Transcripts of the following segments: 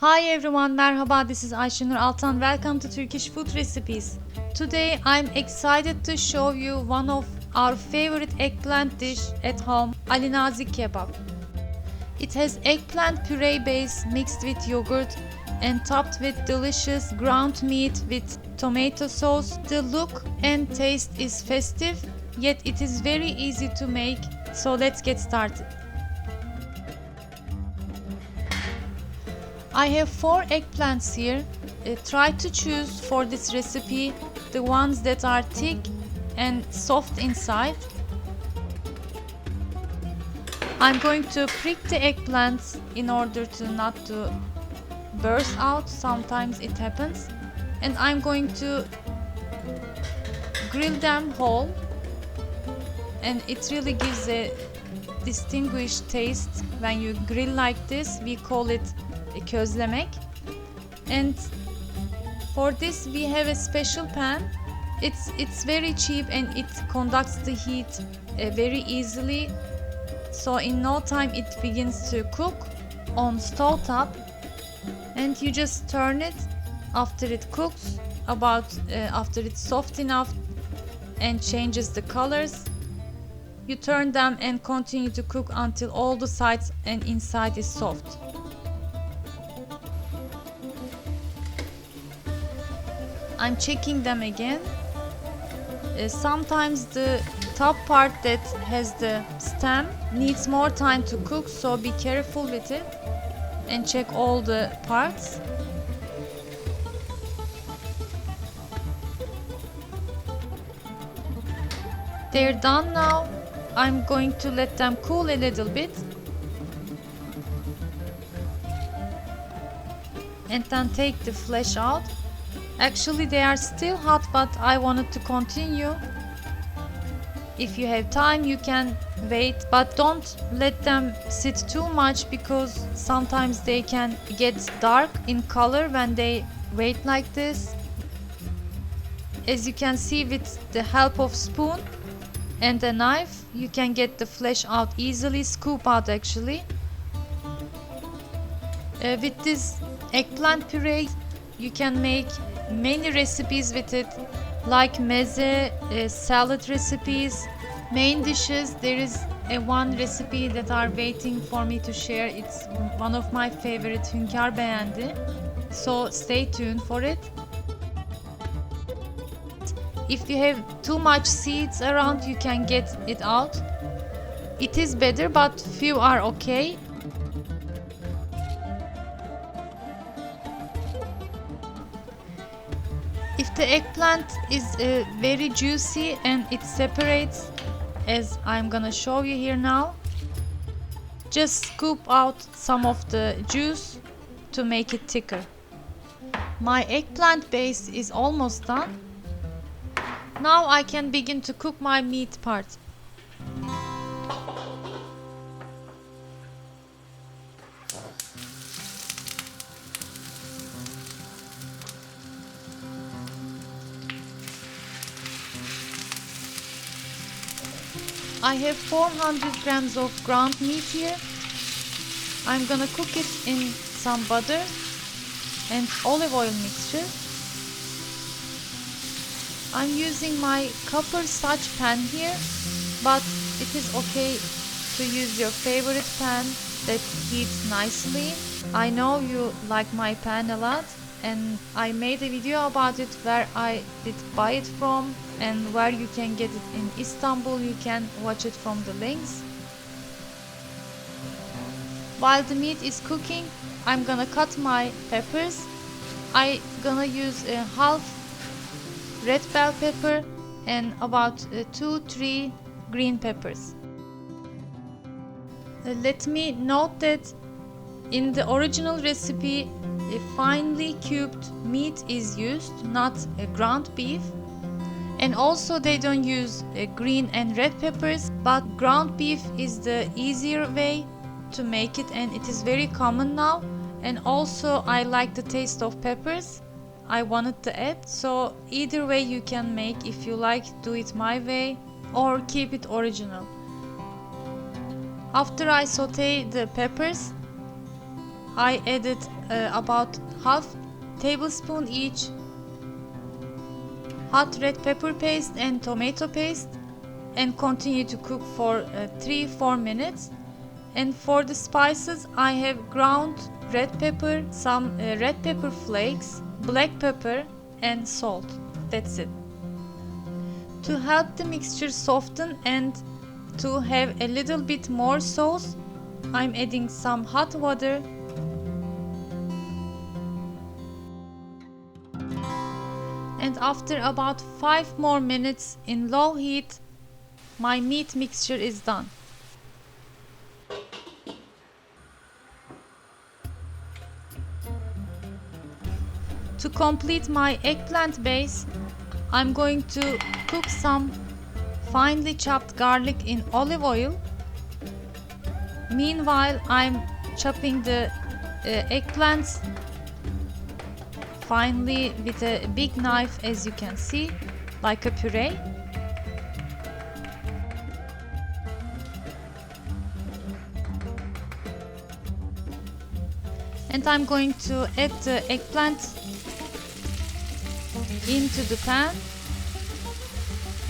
Hi everyone, merhaba, this is Ayşenur Altan. Welcome to Turkish Food Recipes. Today I'm excited to show you one of our favorite eggplant dish at home, Ali Nazik Kebab. It has eggplant puree base mixed with yogurt and topped with delicious ground meat with tomato sauce. The look and taste is festive, yet it is very easy to make, so let's get started. I have 4 eggplants here. Try to choose for this recipe the ones that are thick and soft inside. I'm going to prick the eggplants in order to not to burst out, sometimes it happens. And I'm going to grill them whole, and it really gives a distinguished taste when you grill like this. We call it közlemek. And for this we have a special pan. It's very cheap and it conducts the heat very easily, so in no time it begins to cook on stove top, and you just turn it after it cooks, after it's soft enough and changes the colors. You turn them and continue to cook until all the sides and inside is soft. I'm checking them again. Sometimes the top part that has the stem needs more time to cook, so be careful with it and check all the parts. They're done now. I'm going to let them cool a little bit and then take the flesh out. Actually they are still hot, but I wanted to continue. If you have time you can wait, but don't let them sit too much because sometimes they can get dark in color when they wait like this. As you can see, with the help of spoon and a knife you can get the flesh out easily, scoop out actually. With this eggplant puree you can make many recipes with it, like meze, salad recipes, main dishes. There is one recipe that are waiting for me to share. It's one of my favorite, Hünkar beğendi, so stay tuned for it. If you have too much seeds around you can get it out. It is better, but few are okay. If the eggplant is very juicy and it separates, as I'm gonna show you here now, just scoop out some of the juice to make it thicker. My eggplant base is almost done. Now I can begin to cook my meat part. I have 400 grams of ground meat here. I'm gonna cook it in some butter and olive oil mixture. I'm using my copper Saç pan here, but it is okay to use your favorite pan that heats nicely. I know you like my pan a lot, and I made a video about it where I did buy it from and where you can get it in Istanbul. You can watch it from the links. While the meat is cooking, I'm gonna cut my peppers. I'm gonna use a half red bell pepper and about 2-3 green peppers. Let me note that in the original recipe a finely cubed meat is used, not a ground beef. And also they don't use green and red peppers, but ground beef is the easier way to make it, and it is very common now. And also I like the taste of peppers, I wanted to add, so either way you can make. If you like, do it my way or keep it original. After I saute the peppers, I added about half tablespoon each hot red pepper paste and tomato paste and continue to cook for 3-4 minutes. And for the spices, I have ground red pepper, some red pepper flakes, black pepper and salt. That's it. To help the mixture soften and to have a little bit more sauce, I'm adding some hot water and after about 5 more minutes in low heat, my meat mixture is done. To complete my eggplant base, I'm going to cook some finely chopped garlic in olive oil. Meanwhile, I'm chopping the eggplants finely with a big knife, as you can see, like a puree. And I'm going to add the eggplant into the pan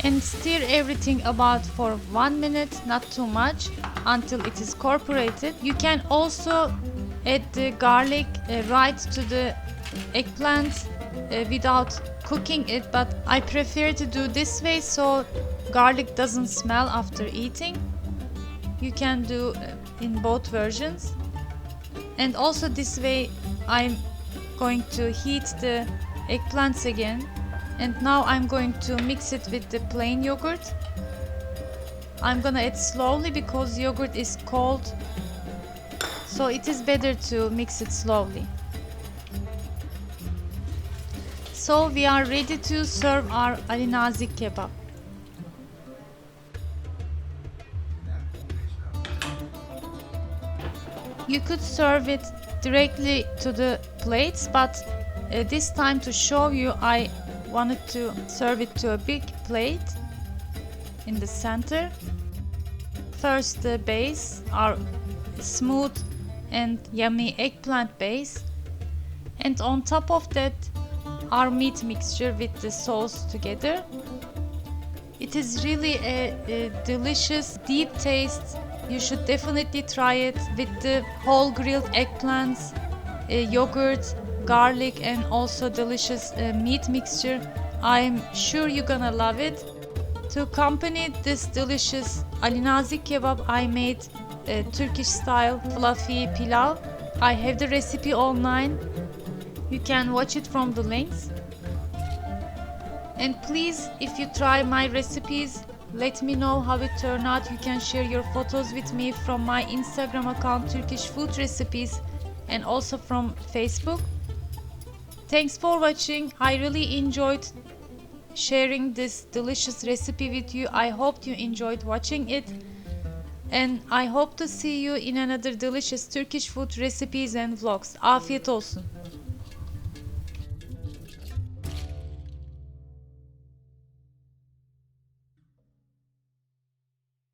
and stir everything about for 1 minute, not too much, until it is incorporated. You can also add the garlic right to the eggplant without cooking it, but I prefer to do this way so garlic doesn't smell after eating. You can do in both versions. And also this way I'm going to heat the eggplants again, and now I'm going to mix it with the plain yogurt. I'm gonna add slowly because yogurt is cold, so it is better to mix it slowly. So we are ready to serve our Ali Nazik kebab. You could serve it directly to the plates, but this time to show you, I wanted to serve it to a big plate in the center. First the base, our smooth and yummy eggplant base, and on top of that our meat mixture with the sauce together. It is really a delicious, deep taste. You should definitely try it with the whole grilled eggplants, yogurt, garlic and also delicious meat mixture. I'm sure you're gonna love it. To accompany this delicious Ali Nazik kebab, I made a Turkish style fluffy pilav. I have the recipe online. You can watch it from the links. And please, if you try my recipes, let me know how it turned out. You can share your photos with me from my Instagram account Turkish Food Recipes and also from Facebook. Thanks for watching. I really enjoyed sharing this delicious recipe with you. I hope you enjoyed watching it. And I hope to see you in another delicious Turkish food recipes and vlogs. Afiyet olsun.